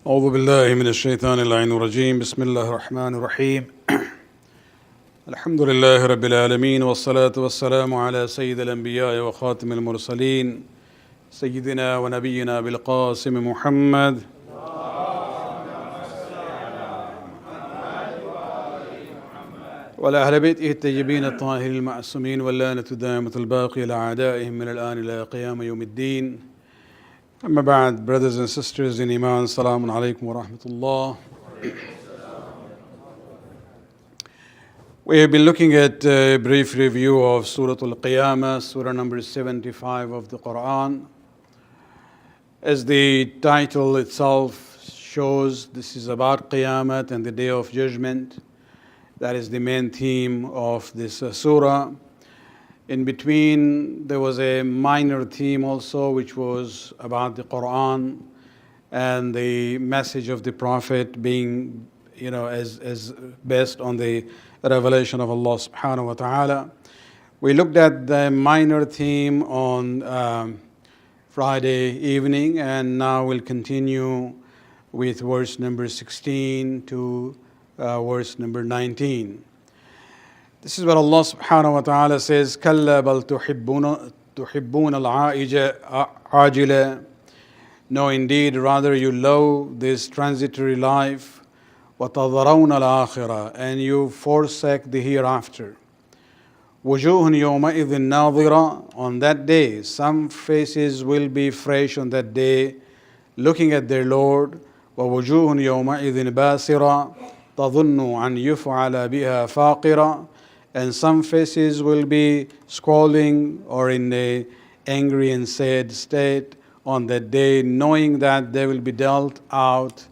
أعوذ بالله من الشيطان اللعين الرجيم بسم الله الرحمن الرحيم الحمد لله رب العالمين والصلاة والسلام على سيد الأنبياء وخاتم المرسلين سيدنا ونبينا بالقاسم محمد وعلى أهل بيته الطيبين الطاهرين المعصومين واللعنة الدائمة الباقية لأعدائهم من الآن إلى قيام يوم الدين. Amma ba'd, brothers and sisters in Iman, Assalamu alaikum wa rahmatullah. We have been looking at a brief review of Surah al-Qiyamah, Surah number 75 of the Quran. As the title itself shows, this is about Qiyamah and the Day of Judgment. That is the main theme of this surah. In between, there was a minor theme also, which was about the Quran and the message of the Prophet being, as based on the revelation of Allah subhanahu wa ta'ala. We looked at the minor theme on Friday evening, and now we'll continue with verse number 16 to verse number 19. This is what Allah subhanahu wa ta'ala says, كَلَّا بَلْ تُحِبُّونَ الْعَاجِلَ. No, indeed, rather you love this transitory life, وَتَذَرَوْنَ الْآخِرَةَ, and you forsake the hereafter. وُجُوهٌ يَوْمَئِذٍ نَاظِرَةٌ. On that day, some faces will be fresh on that day, looking at their Lord. وَوُجُوهٌ يَوْمَئِذٍ بَاسِرَةٌ تَظُنُّ أَنْ يُفْعَلَ بِهَا فَاقِرَةٌ. And some faces will be squalling or in a angry and sad state on that day, knowing that they will be dealt out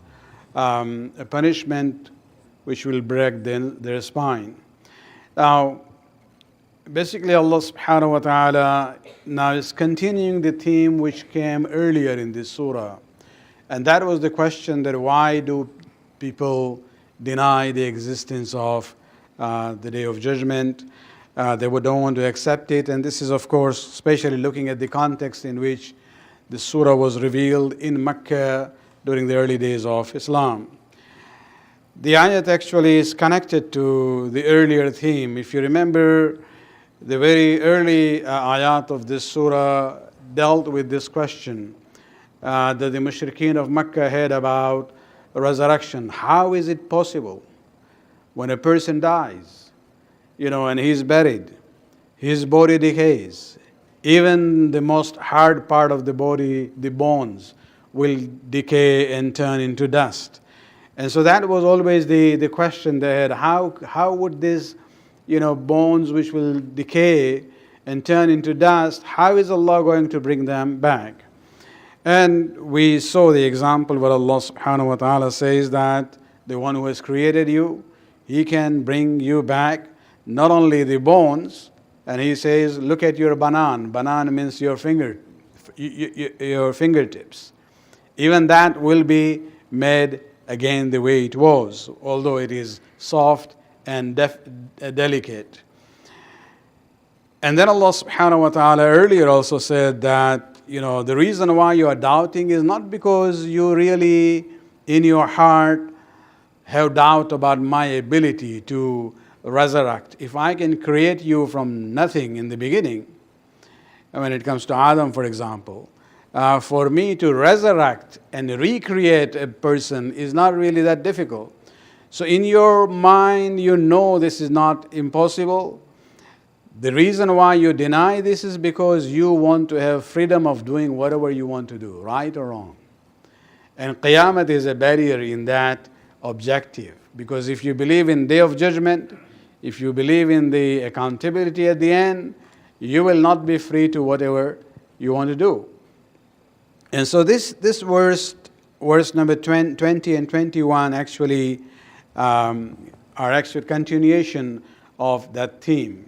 a punishment which will break their spine. Now, basically Allah subhanahu wa ta'ala now is continuing the theme which came earlier in this surah. And that was the question that why do people deny the existence of the Day of Judgment? They don't want to accept it, and this is of course especially looking at the context in which the surah was revealed in Mecca during the early days of Islam. The ayat actually is connected to the earlier theme. If you remember, the very early ayat of this surah dealt with this question that the mushrikeen of Mecca had about resurrection. How is it possible when a person dies, and he's buried, his body decays, even the most hard part of the body, the bones, will decay and turn into dust. And so that was always the question they had. How would these, bones which will decay and turn into dust, how is Allah going to bring them back? And we saw the example where Allah subhanahu wa ta'ala says that the one who has created you, He can bring you back not only the bones, and He says, look at your banan. Banan means your fingertips. Even that will be made again the way it was, although it is soft and delicate. And then Allah subhanahu wa ta'ala earlier also said that, the reason why you are doubting is not because you really, in your heart, have doubt about my ability to resurrect. If I can create you from nothing in the beginning, when it comes to Adam, for example, for me to resurrect and recreate a person is not really that difficult. So in your mind, this is not impossible. The reason why you deny this is because you want to have freedom of doing whatever you want to do, right or wrong. And Qiyamah is a barrier in that objective. Because if you believe in Day of Judgment, if you believe in the accountability at the end, you will not be free to whatever you want to do. And so this verse number 20 and 21 actually are actual continuation of that theme.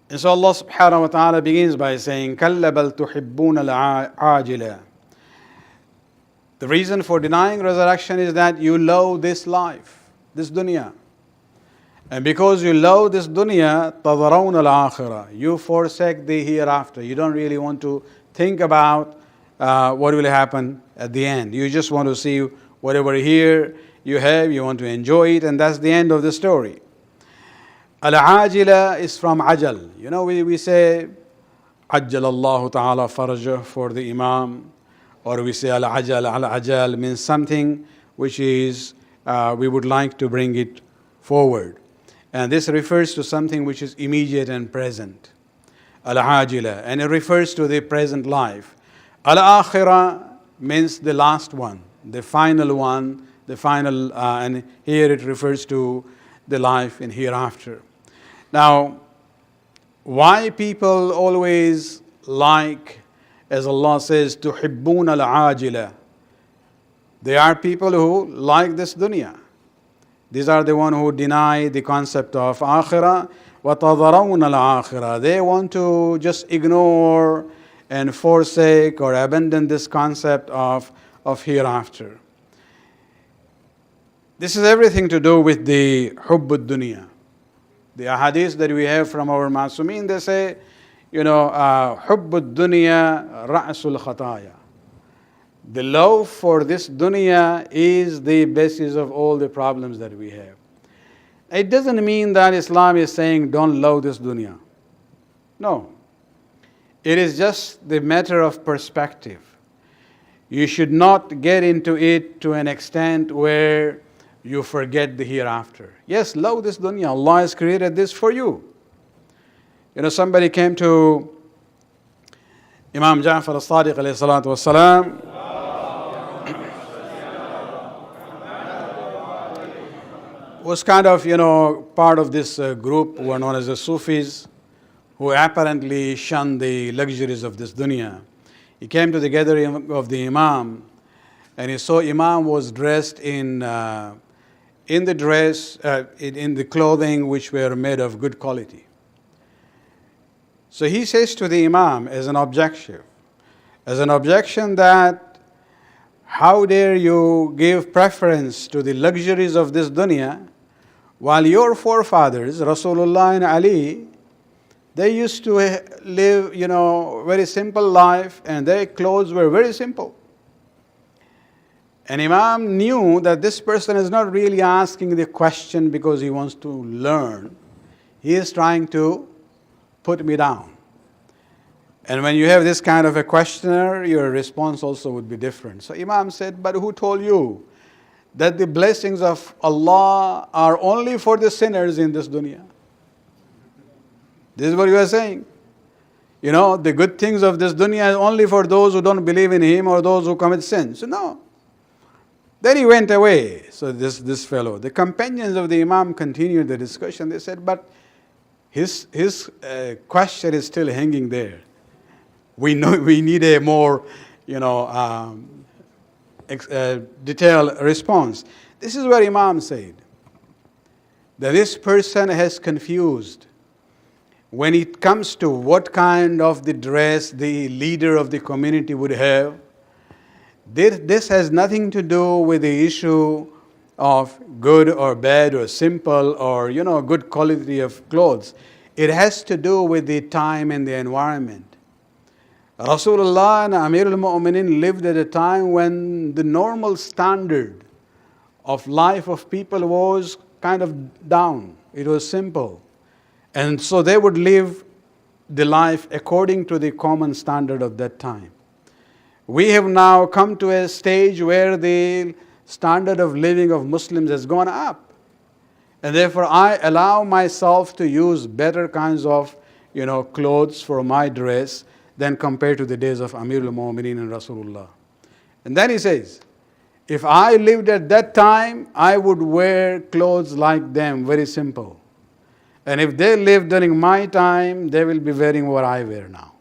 And so Allah subhanahu wa ta'ala begins by saying, كَلَّ بَلْ تُحِبُّونَ الْعَاجِلَ. The reason for denying resurrection is that you love this life, this dunya. And because you love this dunya, تَذَرَوْنَ الْآخِرَةَ. You forsake the hereafter. You don't really want to think about what will happen at the end. You just want to see whatever here you have, you want to enjoy it, and that's the end of the story. Al-ajila is from ajal. You know, we say ajjal Allahu ta'ala farajah for the imam, or we say al-ajal means something which is, we would like to bring it forward. And this refers to something which is immediate and present. Al-ajila, and it refers to the present life. Al-akhirah means the last one, the final one, and here it refers to the life in hereafter. Now, why people always like, as Allah says, tuhibbun al-ajila? They are people who like this dunya. These are the ones who deny the concept of akhirah. وَتَذَرَوْنَ الْآخِرَةِ. They want to just ignore and forsake or abandon this concept of hereafter. This is everything to do with the hubb dunya. The ahadith that we have from our Masumin, they say, hubb dunya ra'sul khataya. The love for this dunya is the basis of all the problems that we have. It doesn't mean that Islam is saying don't love this dunya. No. It is just the matter of perspective. You should not get into it to an extent where you forget the hereafter. Yes, love this dunya. Allah has created this for you. Somebody came to Imam Ja'far al-Sadiq alayhi salatu wassalam. Was kind of, part of this group who are known as the Sufis, who apparently shun the luxuries of this dunya. He came to the gathering of the Imam, and he saw Imam was dressed in the clothing which were made of good quality. So he says to the Imam as an objection that how dare you give preference to the luxuries of this dunya while your forefathers, Rasulullah and Ali, they used to live, very simple life, and their clothes were very simple. And Imam knew that this person is not really asking the question because he wants to learn. He is trying to put me down. And when you have this kind of a questioner, your response also would be different. So Imam said, but who told you that the blessings of Allah are only for the sinners in this dunya? This is what you are saying. The good things of this dunya is only for those who don't believe in Him or those who commit sins. So no. Then he went away. So this fellow, the companions of the Imam continued the discussion. They said, but his question is still hanging there. We need a more, detailed response. This is what Imam said, that this person has confused when it comes to what kind of the dress the leader of the community would have. This has nothing to do with the issue of good or bad or simple or, good quality of clothes. It has to do with the time and the environment. Rasulullah and Amir al-Mu'minin lived at a time when the normal standard of life of people was kind of down. It was simple. And so they would live the life according to the common standard of that time. We have now come to a stage where the standard of living of Muslims has gone up. And therefore I allow myself to use better kinds of, clothes for my dress than compared to the days of Amir al-Mu'minin and Rasulullah. And then he says, if I lived at that time, I would wear clothes like them, very simple. And if they live during my time, they will be wearing what I wear now.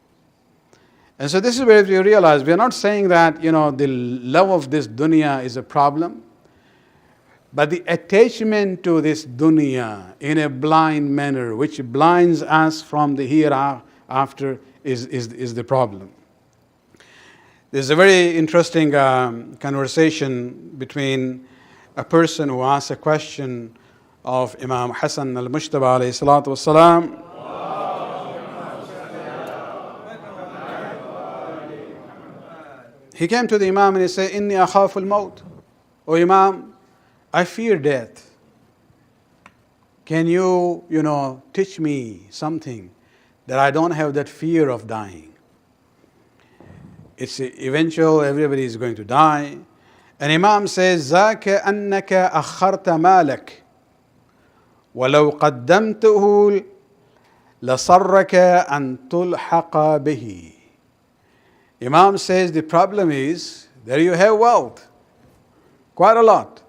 And so this is where we realize we are not saying that, the love of this dunya is a problem, but the attachment to this dunya in a blind manner, which blinds us from the hereafter, is the problem. There's a very interesting conversation between a person who asks a question of Imam Hassan al-Mushtaba alayhi salatu wassalam. He came to the Imam and he said, Inni akhafu al-maut. Oh Imam, I fear death. Can you, teach me something that I don't have that fear of dying? It's eventual, everybody is going to die. And Imam says, ذاك أنك أخرت مالك ولو قدمته لصرك أن تلحق به. Imam says the problem is that you have wealth, quite a lot,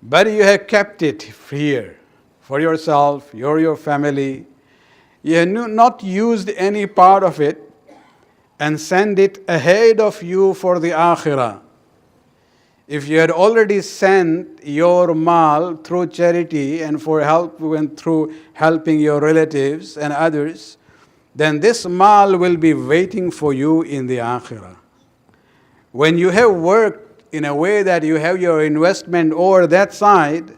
but you have kept it here for yourself, your family. You have not used any part of it and send it ahead of you for the akhirah. If you had already sent your mal through charity and for help and through helping your relatives and others, then this mal will be waiting for you in the akhirah. When you have worked in a way that you have your investment over that side,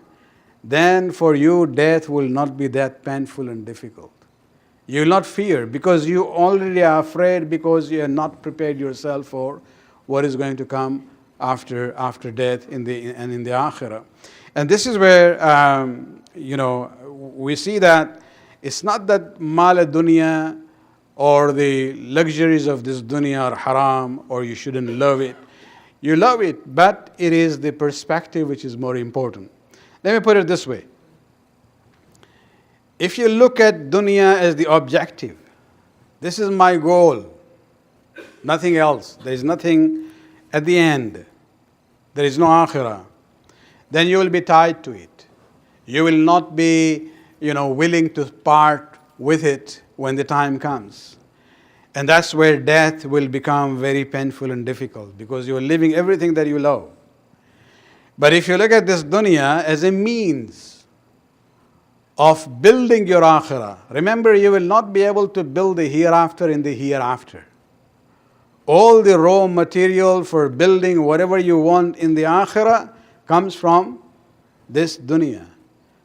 then for you death will not be that painful and difficult. You will not fear because you already are afraid because you have not prepared yourself for what is going to come after death in the akhirah. And this is where we see that it's not that mal dunya or the luxuries of this dunya are haram or you shouldn't love it. You love it, but it is the perspective which is more important. Let me put it this way. If you look at dunya as the objective, this is my goal, nothing else, there is nothing at the end, there is no akhirah, then you will be tied to it. You will not be, willing to part with it when the time comes. And that's where death will become very painful and difficult because you are leaving everything that you love. But if you look at this dunya as a means of building your akhirah, remember you will not be able to build the hereafter in the hereafter. All the raw material for building whatever you want in the akhirah comes from this dunya.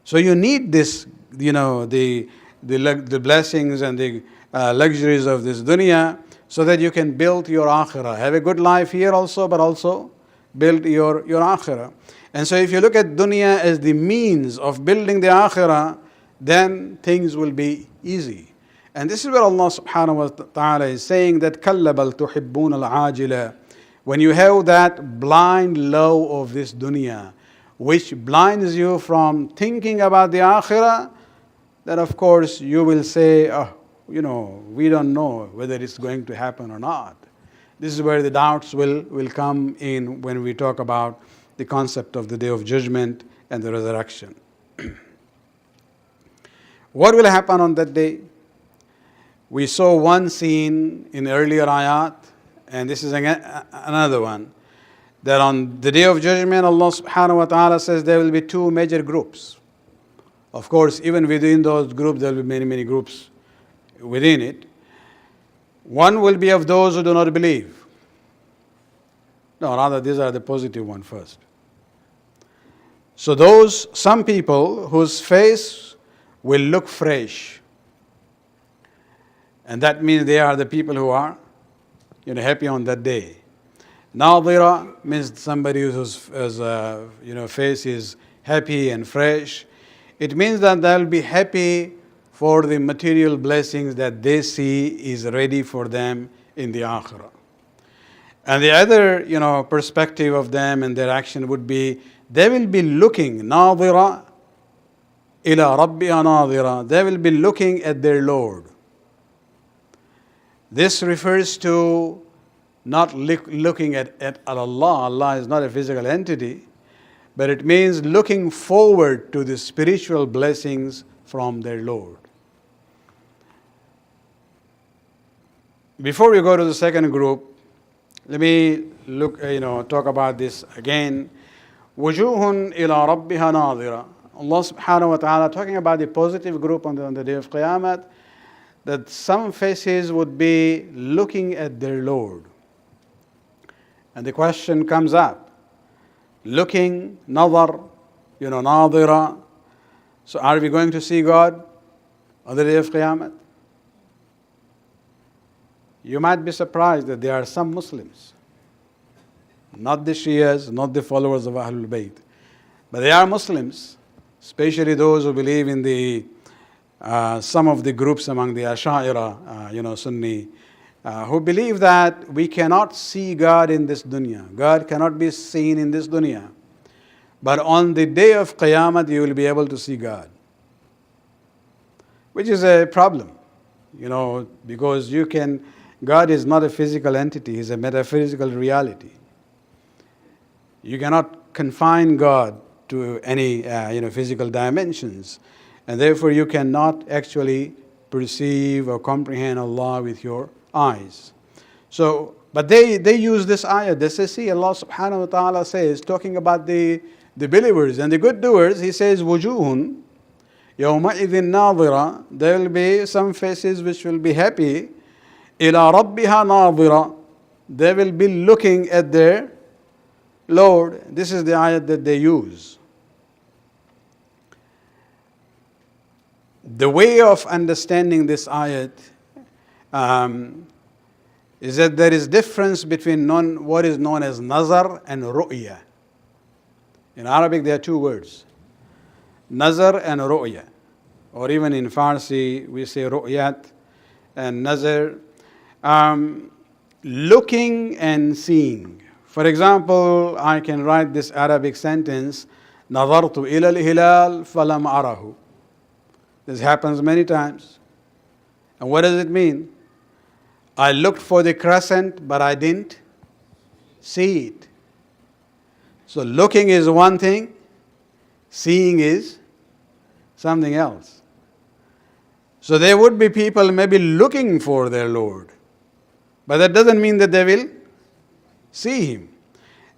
So you need this, the blessings and the luxuries of this dunya so that you can build your akhirah. Have a good life here also, but also build your akhirah. And so if you look at dunya as the means of building the akhirah, then things will be easy. And this is where Allah subhanahu wa ta'ala is saying that كَلَّ بَلْ تُحِبُّونَ الْعَاجِلَةِ. When you have that blind love of this dunya, which blinds you from thinking about the akhirah, then of course you will say, we don't know whether it's going to happen or not. This is where the doubts will come in when we talk about the concept of the Day of Judgment and the resurrection. What will happen on that day? We saw one scene in earlier ayat, and this is again another one, that on the Day of Judgment, Allah subhanahu wa ta'ala says there will be two major groups. Of course, even within those groups, there will be many, many groups within it. One will be of those who do not believe. No, rather, these are the positive one first. So some people whose face will look fresh. And that means they are the people who are, happy on that day. Nadira means somebody whose face is happy and fresh. It means that they'll be happy for the material blessings that they see is ready for them in the akhirah. And the other, perspective of them and their action would be, they will be looking, nadira ila rabbiha nadira. They will be looking at their Lord. This refers to not looking at Allah. Allah is not a physical entity, but it means looking forward to the spiritual blessings from their Lord. Before we go to the second group, let me talk about this again. وجوه إلى ربها ناظرة. Allah subhanahu wa ta'ala talking about the positive group on the day of Qiyamah, that some faces would be looking at their Lord. And the question comes up, looking, nazar, nadira. So are we going to see God on the day of Qiyamah? You might be surprised that there are some Muslims not the Shias, not the followers of Ahlul Bayt. But they are Muslims, especially those who believe in the some of the groups among the Ash'ira, Sunni, who believe that we cannot see God in this dunya. God cannot be seen in this dunya. But on the day of Qiyamah, you will be able to see God. Which is a problem, because God is not a physical entity, He's a metaphysical reality. You cannot confine God to any physical dimensions, and therefore you cannot actually perceive or comprehend Allah with your eyes. So, but they use this ayah. They say, see, Allah subhanahu wa ta'ala says, talking about the believers and the good doers, He says, wujuhun yawma'idhin nadhira, there will be some faces which will be happy, ila rabbiha nadhira, they will be looking at their Lord. This is the ayat that they use. The way of understanding this ayat is that there is difference between what is known as nazar and ru'ya. In Arabic there are two words, nazar and ru'ya, or even in Farsi we say ru'yat and nazar. Looking and seeing. For example, I can write this Arabic sentence, نظرت إلى الهلال فلم أره. This happens many times. And what does it mean? I looked for the crescent, but I didn't see it. So looking is one thing, seeing is something else. So there would be people maybe looking for their Lord, but that doesn't mean that they will see Him.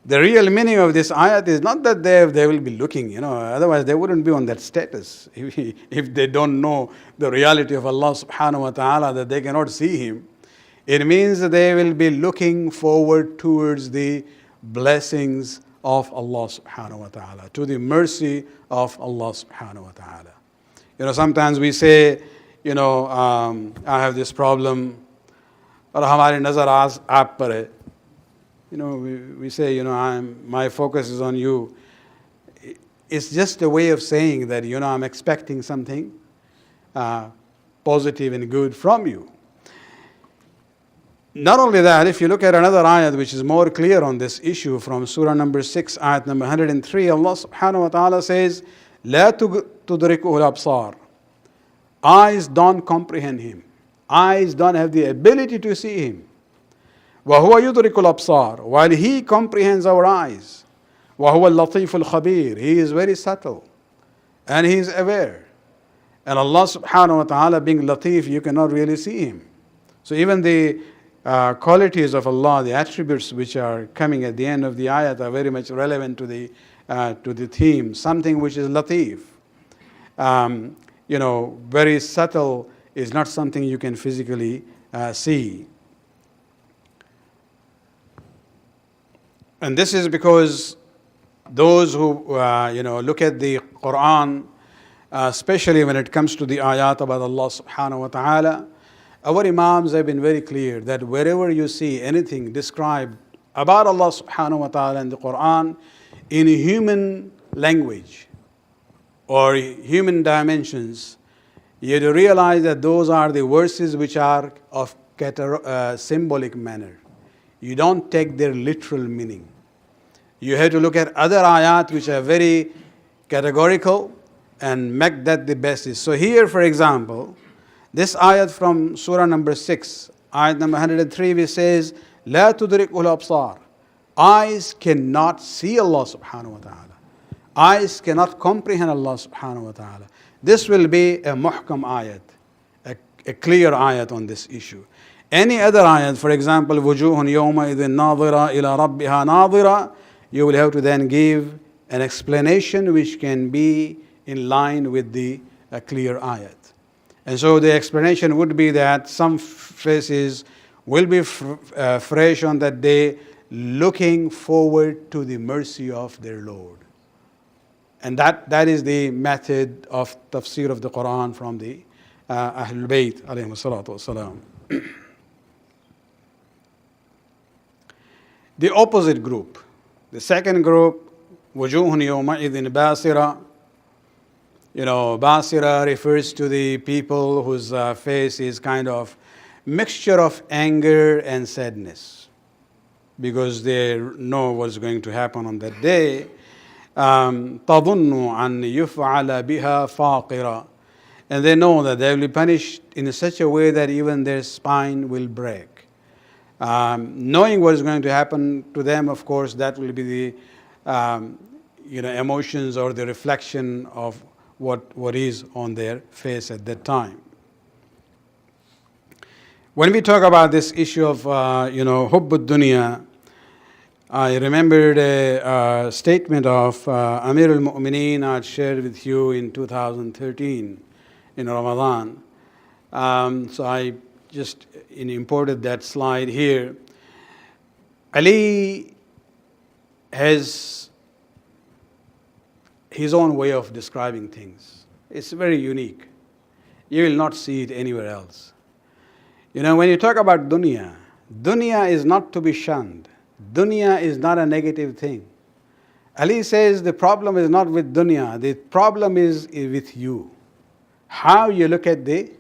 The real meaning of this ayat is not that they will be looking, otherwise they wouldn't be on that status. If they don't know the reality of Allah subhanahu wa ta'ala, that they cannot see Him, it means that they will be looking forward towards the blessings of Allah subhanahu wa ta'ala, to the mercy of Allah subhanahu wa ta'ala. Sometimes we say, I have this problem, or hamari nazar aap par hai. We say, my focus is on you. It's just a way of saying that, I'm expecting something positive and good from you. Not only that, if you look at another ayat which is more clear on this issue from Surah number 6, ayat number 103, Allah subhanahu wa ta'ala says, لا تدركه الأبصار. Eyes don't comprehend Him. Eyes don't have the ability to see Him. وَهُوَ يُدْرِكُ الْأَبْصَارِ, while He comprehends our eyes. وَهُوَ اللَّطِيفُ الْخَبِيرُ, He is very subtle and He is aware. And Allah subhanahu wa ta'ala being latif, you cannot really see Him. So even the qualities of Allah, the attributes which are coming at the end of the ayat are very much relevant to the theme. Something which is latif, very subtle, is not something you can physically see. And this is because those who look at the Quran, especially when it comes to the ayat about Allah subhanahu wa ta'ala, our Imams have been very clear that wherever you see anything described about Allah subhanahu wa ta'ala in the Quran in human language or human dimensions, you have to realize that those are the verses which are of symbolic manner. You don't take their literal meaning. You have to look at other ayat which are very categorical and make that the basis. So here, for example, this ayat from Surah number 6, ayat number 103, which says, لا تدركه الأبصار. Eyes cannot see Allah subhanahu wa ta'ala. Eyes cannot comprehend Allah subhanahu wa ta'ala. This will be a muhkam ayat, a clear ayat on this issue. Any other ayat, for example, وُجُوهٌ يَوْمَئِذٍ نَاظِرَةٌ إِلَىٰ رَبِّهَا نَاظِرَةٌ, you will have to then give an explanation which can be in line with the clear ayat. And so the explanation would be that some faces will be fresh on that day, looking forward to the mercy of their Lord. And that is the method of tafsir of the Quran from the Ahlul Bayt alayhi salatu wasalam. The opposite group, The second group, وجوه يومئذ باسرة. Basira refers to the people whose face is kind of mixture of anger and sadness, because they know what's going to happen on that day. تظن أن يفعل بها فاقرة. And they know that they will be punished in such a way that even their spine will break. Knowing what is going to happen to them, of course, that will be the emotions or the reflection of what is on their face at that time. When we talk about this issue of hubb ad-dunya, I remembered a statement of Amir al-Mu'mineen I shared with you in 2013 in Ramadan. So I just imported that slide here. Ali has his own way of describing things. It's very unique. You will not see it anywhere else. When you talk about dunya, dunya is not to be shunned. Dunya is not a negative thing. Ali says the problem is not with dunya, the problem is with you. How you look at the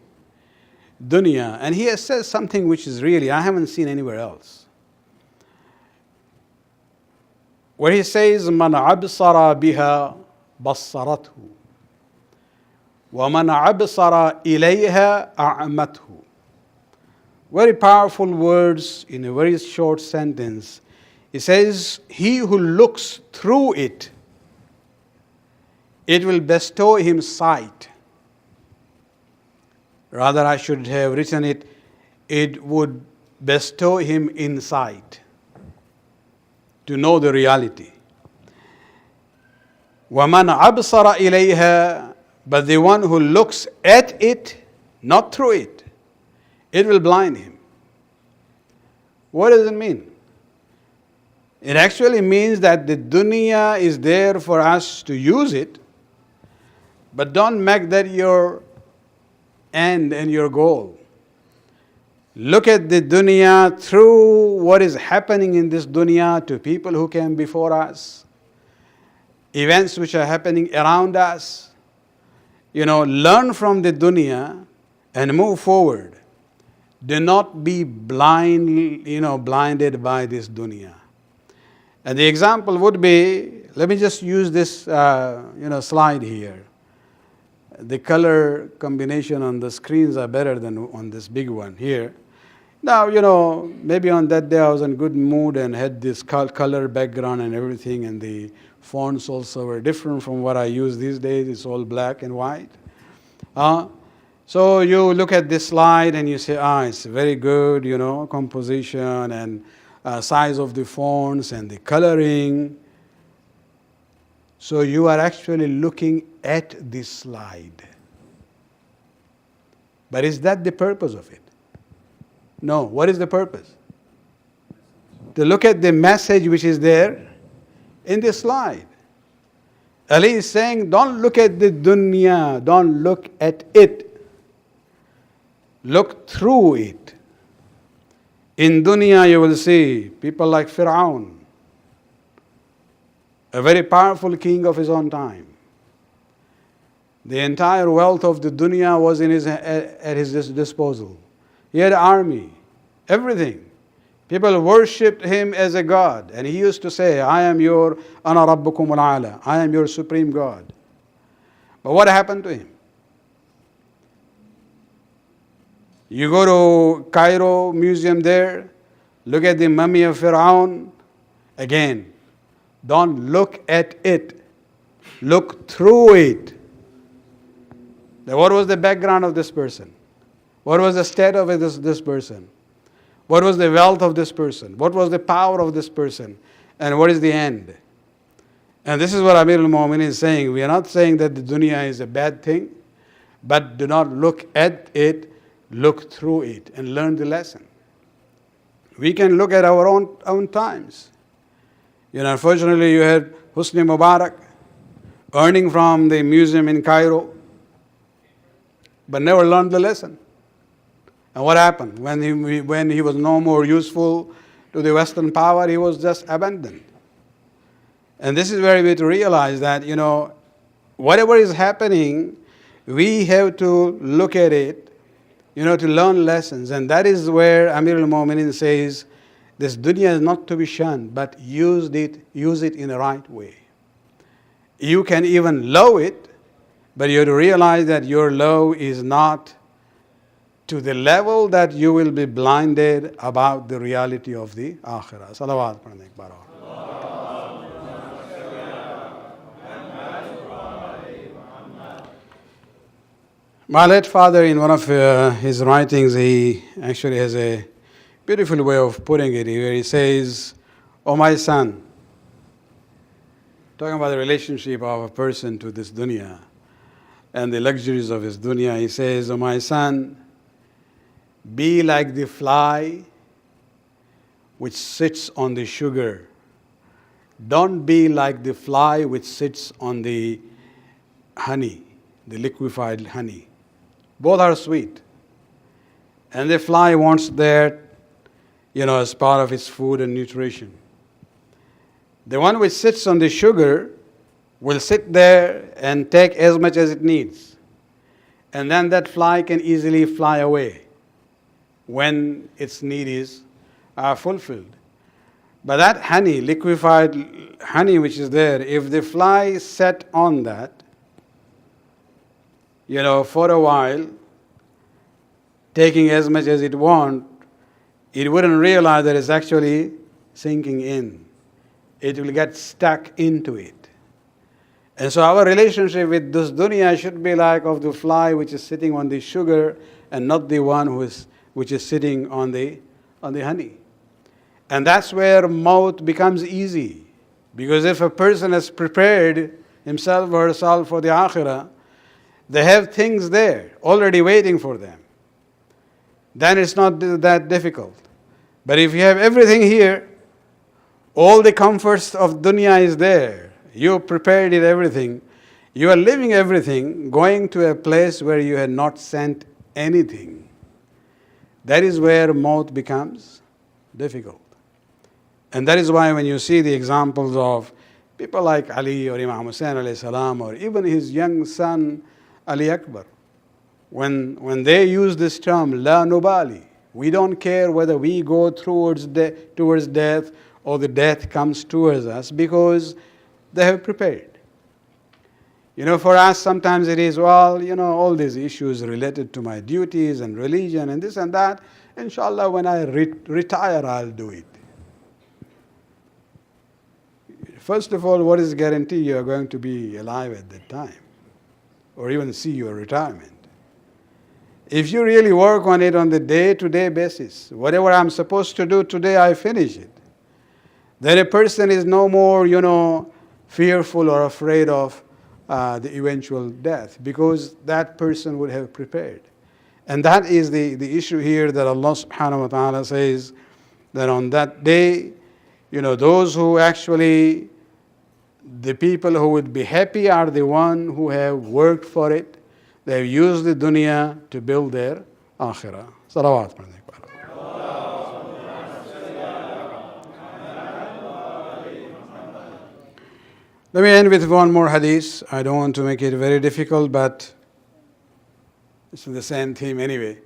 dunya. And he says something which is really, I haven't seen anywhere else. Where he says, مَنْ عَبْصَرَ بِهَا بَصَّرَتْهُ وَمَنْ عَبْصَرَ إِلَيْهَا أَعْمَتْهُ. Very powerful words in a very short sentence. He says, he who looks through it, it will bestow him sight. Rather, I should have written it, it would bestow him insight to know the reality. وَمَنْ أَبْصَرَ إِلَيْهَا. But the one who looks at it, not through it, it will blind him. What does it mean? It actually means that the dunya is there for us to use it, but don't make that your end and your goal. Look at the dunya through what is happening in this dunya to people who came before us, events which are happening around us. Learn from the dunya and move forward. Do not be blinded by this dunya. And the example would be, let me just use this slide here. The color combination on the screens are better than on this big one here. Now, maybe on that day I was in good mood and had this color background and everything, and the fonts also were different from what I use these days. It's all black and white. So you look at this slide and you say, it's very good, composition and size of the fonts and the coloring. So you are actually looking at this slide. But is that the purpose of it? No. What is the purpose? To look at the message which is there in the slide. Ali is saying, don't look at the dunya, don't look at it. Look through it. In dunya you will see people like Fir'aun, a very powerful king of his own time. The entire wealth of the dunya was at his disposal. He had an army, everything. People worshipped him as a god, and he used to say, I am your ana rabbukum al-ala, I am your supreme God. But what happened to him? You go to Cairo museum there, look at the mummy of Fir'aun. Again, don't look at it, look through it. Now, what was the background of this person? What was the state of this person? What was the wealth of this person? What was the power of this person? And what is the end? And this is what Amir al-Mu'mineen is saying. We are not saying that the dunya is a bad thing, but do not look at it, look through it and learn the lesson. We can look at our own times. Unfortunately, you had Hosni Mubarak earning from the museum in Cairo, but never learned the lesson. And what happened? When he was no more useful to the Western power, he was just abandoned. And this is where we have to realize that, whatever is happening, we have to look at it, to learn lessons. And that is where Amir al-Mu'minin says, this dunya is not to be shunned, but use it in the right way. You can even love it, but you have to realize that your love is not to the level that you will be blinded about the reality of the akhirah. Salawat padne ek baar aur. My late father, in one of his writings, he actually has a beautiful way of putting it, where he says, "Oh my son," talking about the relationship of a person to this dunya and the luxuries of his dunya, he says, "Oh my son, be like the fly which sits on the sugar. Don't be like the fly which sits on the honey, the liquefied honey. Both are sweet. And the fly wants that, as part of its food and nutrition. The one which sits on the sugar will sit there and take as much as it needs. And then that fly can easily fly away when its need is fulfilled. But that honey, liquefied honey which is there, if the fly sat on that, for a while, taking as much as it wants, it wouldn't realize that it's actually sinking in. It will get stuck into it. And so our relationship with this dunya should be like of the fly which is sitting on the sugar and not the one which is sitting on the honey. And that's where maut becomes easy. Because if a person has prepared himself or herself for the akhirah, they have things there already waiting for them. Then it's not that difficult. But if you have everything here, all the comforts of dunya is there. You prepared it, everything. You are living everything, going to a place where you had not sent anything. That is where maut becomes difficult. And that is why when you see the examples of people like Ali or Imam Hussain alayhi salam, or even his young son Ali Akbar, when they use this term, la nubali, we don't care whether we go towards death or the death comes towards us, because they have prepared. For us sometimes it is, all these issues related to my duties and religion and this and that, inshallah when I retire I'll do it. First of all, what is the guarantee you are going to be alive at that time, or even see your retirement? If you really work on it on the day-to-day basis, whatever I'm supposed to do today, I finish it. Then a person is no more, fearful or afraid of the eventual death, because that person would have prepared. And that is the issue here, that Allah subhanahu wa ta'ala says that on that day, those who actually, the people who would be happy are the one who have worked for it. They have used the dunya to build their akhirah. Salawat. Let me end with one more hadith. I don't want to make it very difficult, but it's the same theme anyway.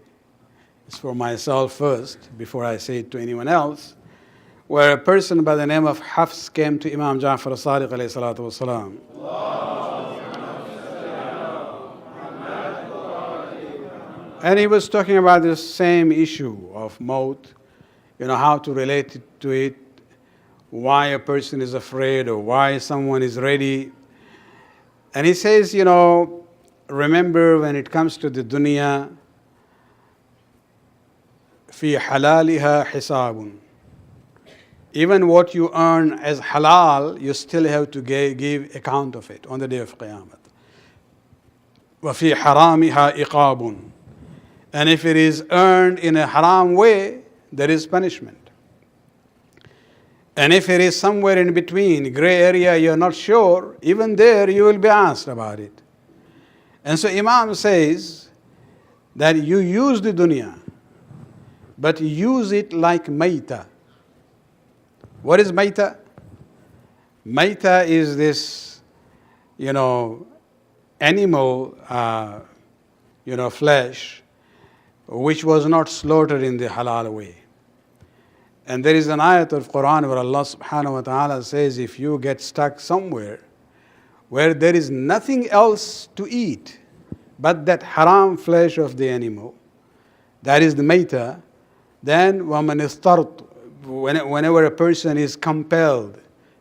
It's for myself first, before I say it to anyone else. Where a person by the name of Hafs came to Imam Ja'far as-Sadiq alayhi salatu wasalam. And he was talking about this same issue of maut, how to relate it to it, why a person is afraid or why someone is ready. And he says, remember when it comes to the dunya, fi halaliha hisabun. Even what you earn as halal, you still have to give account of it on the day of Qiyamah. Wa fi haramiha iqabun. And if it is earned in a haram way, there is punishment. And if it is somewhere in between, gray area, you're not sure, even there you will be asked about it. And so Imam says that you use the dunya, but use it like maita. What is maita? Maita is this, animal, flesh, which was not slaughtered in the halal way. And there is an ayat of Quran where Allah subhanahu wa ta'ala says, if you get stuck somewhere where there is nothing else to eat but that haram flesh of the animal, that is the maita, then وَمَنِ اسْتَرْتُ, whenever a person is compelled,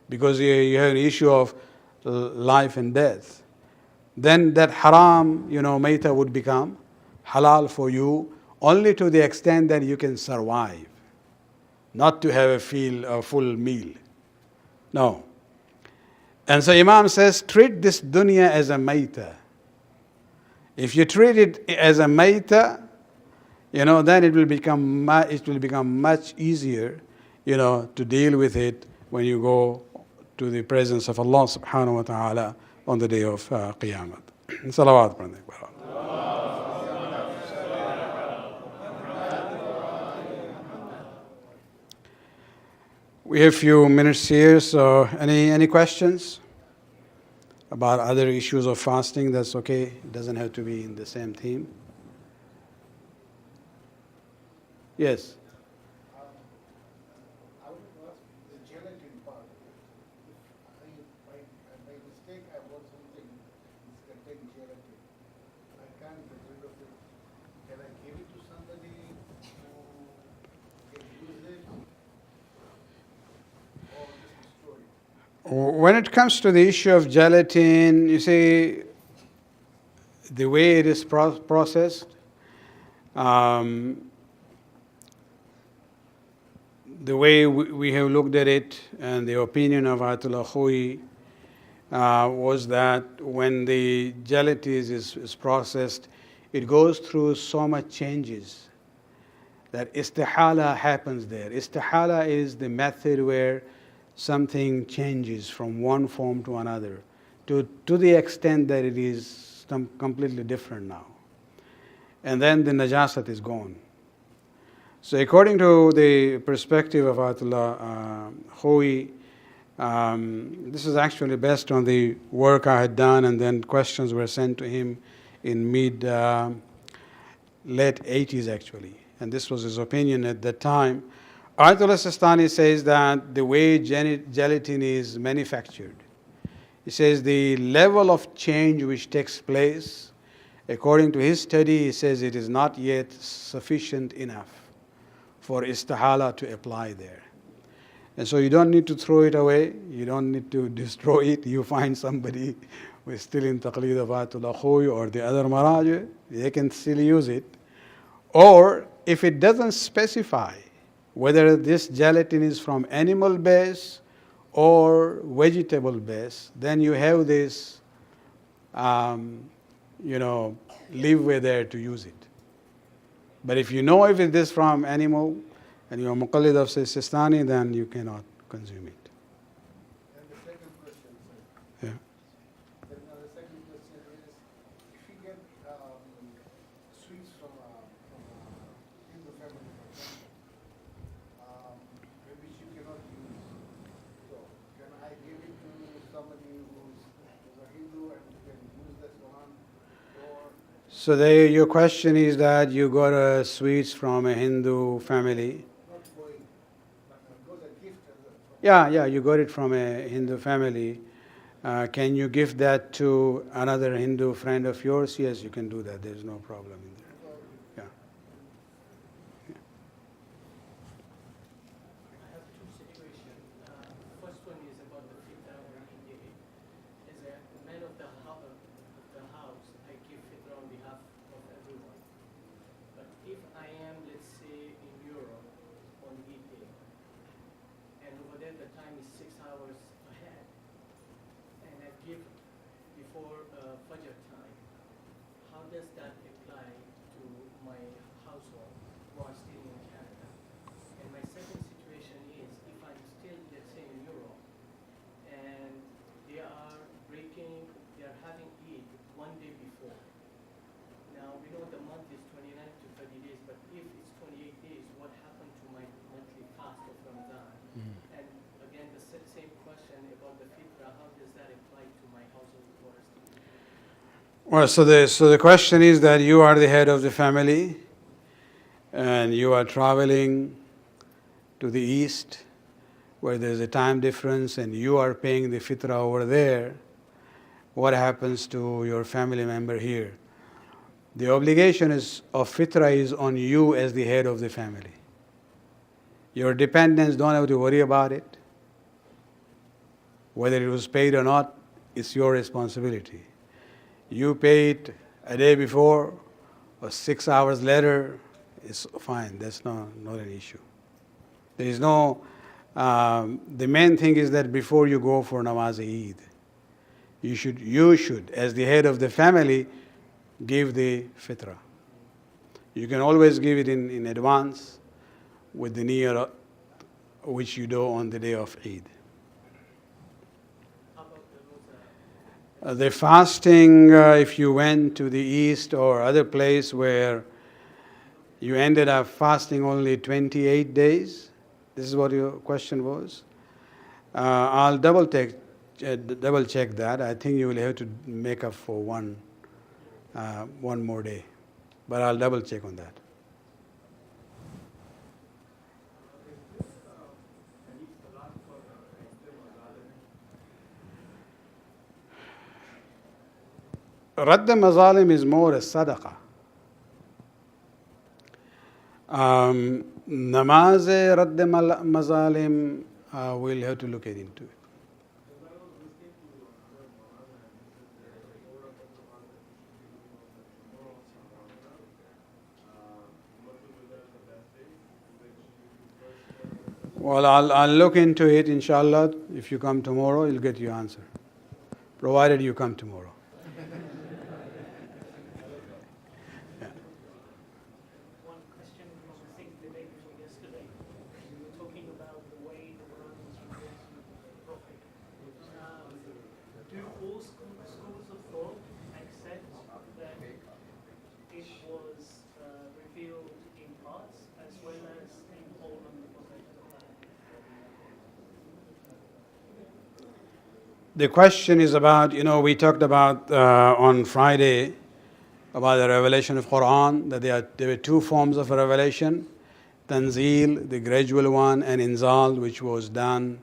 because you have an issue of life and death, then that haram, maita would become halal for you only to the extent that you can survive, not to have a full meal. No. And so Imam says, treat this dunya as a maita. If you treat it as a maita, then it will become much easier, to deal with it when you go to the presence of Allah subhanahu wa ta'ala on the day of Qiyamah. Salawat. We have a few minutes here, so any questions about other issues of fasting? That's okay. It doesn't have to be in the same theme. Yes. I would ask the gelatin part. By mistake I bought something which contains gelatin. I can't get rid of it. Can I give it to somebody who can use it, or just destroy it? When it comes to the issue of gelatin, you see, the way it is processed, the way we have looked at it, and the opinion of Ayatollah Khoui was that when the gelatin is processed, it goes through so much changes that istihala happens there. Istihala is the method where something changes from one form to another to the extent that it is completely different now. And then the najasat is gone. So according to the perspective of Ayatollah Khoui, this is actually based on the work I had done, and then questions were sent to him in late 80s actually. And this was his opinion at that time. Ayatollah Sistani says that the way gelatin is manufactured, he says the level of change which takes place, according to his study, he says it is not yet sufficient enough for istihala to apply there. And so you don't need to throw it away, you don't need to destroy it. You find somebody who is still in taqleed of Ayatollah Khoui or the other maraji, they can still use it. Or if it doesn't specify whether this gelatin is from animal base or vegetable base, then you have this, leeway there to use it. But if you know if it is from animal and you are muqallid of Sistani, then you cannot consume it. And the second question, sir. Yeah. Then the second question is, if you get sweets from Hindu family, for example, which you cannot use, so can I give it to somebody who's a Hindu and can use this one, or? So your question is that you got sweets from a Hindu family. Not going, but it goes a gift as Yeah, you got it from a Hindu family. Can you give that to another Hindu friend of yours? Yes, you can do that. There's no problem in there. Yeah. I have two situations. First one is about the fitra working day. As a man of the house, I give fitra on behalf of everyone. But if I am, let's say, in Europe on Eid day, and over there the time is 6 hours ahead, and I give before Fajr time, how does that apply Well, so the question is that you are the head of the family and you are traveling to the east where there's a time difference and you are paying the fitrah over there. What happens to your family member here? The obligation of fitrah is on you as the head of the family. Your dependents don't have to worry about it. Whether it was paid or not, it's your responsibility. You pay it a day before or 6 hours later, it's fine. That's not an issue. There is no, the main thing is that before you go for Namaz Eid, you should, as the head of the family, give the fitrah. You can always give it in advance with the niyyah which you do on the day of Eid. The fasting, if you went to the east or other place where you ended up fasting only 28 days, this is what your question was. I'll double check that. I think you will have to make up for one more day, but I'll double check on that. Radd mazalim is more a sadaqah. Namaz Radd mazalim, we'll have to look into it. Well, I'll look into it, inshallah. If you come tomorrow, you'll get your answer. Provided you come tomorrow. One question from I think the day before yesterday. You were talking about the way the Quran was revealed to the Prophet. Do all schools of thought accept that it was revealed in parts as well as in whole on the Prophet? The question is about, we talked about on Friday about the revelation of Quran, that there were two forms of revelation, Tanzil, the gradual one, and Inzal, which was done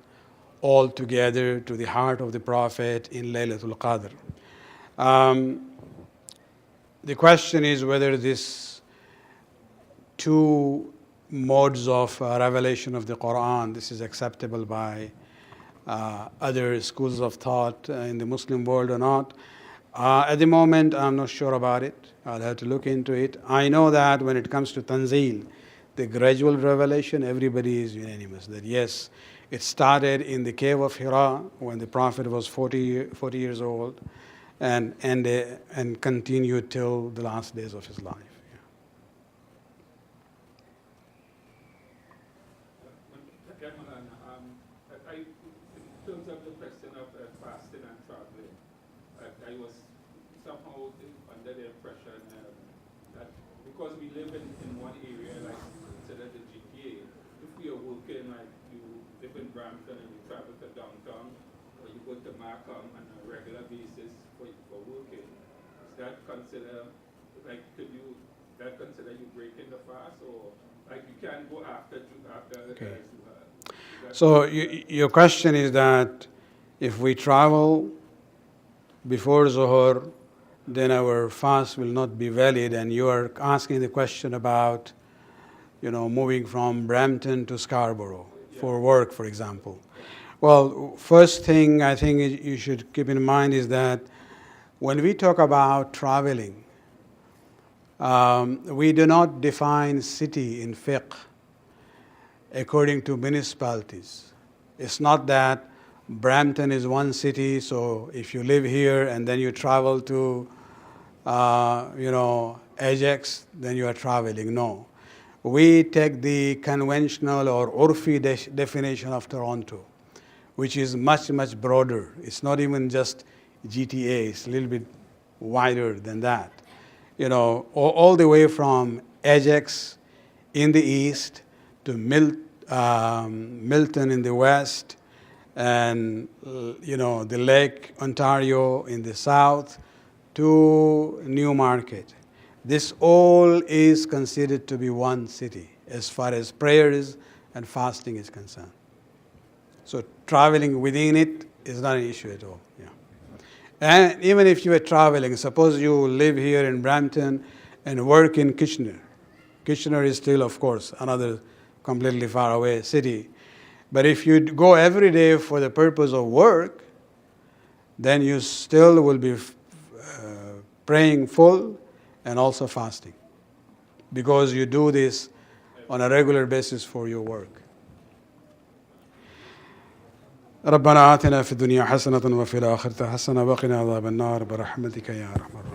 all together to the heart of the Prophet in Laylatul Qadr. The question is whether these two modes of revelation of the Quran, this is acceptable by other schools of thought in the Muslim world or not. At the moment, I'm not sure about it. I'll have to look into it. I know that when it comes to Tanzil, the gradual revelation, everybody is unanimous that yes, it started in the cave of Hira when the Prophet was 40 years old and continued till the last days of his life. In terms of the question of fasting and traveling, I was somehow under the impression that because we live in one area, like considered the GTA, if we are working, like you live in Brampton and you travel to downtown, or you go to Markham on a regular basis for working, is that consider, like, consider you breaking the fast, or like you can't go after Okay. So your question is that if we travel before Zuhur, then our fast will not be valid, and you are asking the question about, moving from Brampton to Scarborough for work, for example. Well, first thing I think you should keep in mind is that when we talk about traveling, we do not define city in fiqh according to municipalities. It's not that Brampton is one city, so if you live here and then you travel to, Ajax, then you are traveling. No. We take the conventional or Urfi definition of Toronto, which is much, much broader. It's not even just GTA, it's a little bit wider than that. All the way from Ajax in the east to Milton in the west, and the Lake Ontario in the south, to New Market. This all is considered to be one city as far as prayers and fasting is concerned. So traveling within it is not an issue at all. Yeah. And even if you are traveling, suppose you live here in Brampton and work in Kitchener. Kitchener is still, of course, another completely far away city. But if you go every day for the purpose of work, then you still will be praying full and also fasting, because you do this on a regular basis for your work. ربنا آتنا في الدنيا حسنة وفي الآخرة حسنة وقنا عذاب النار برحمتك يا أرحم الراحمين.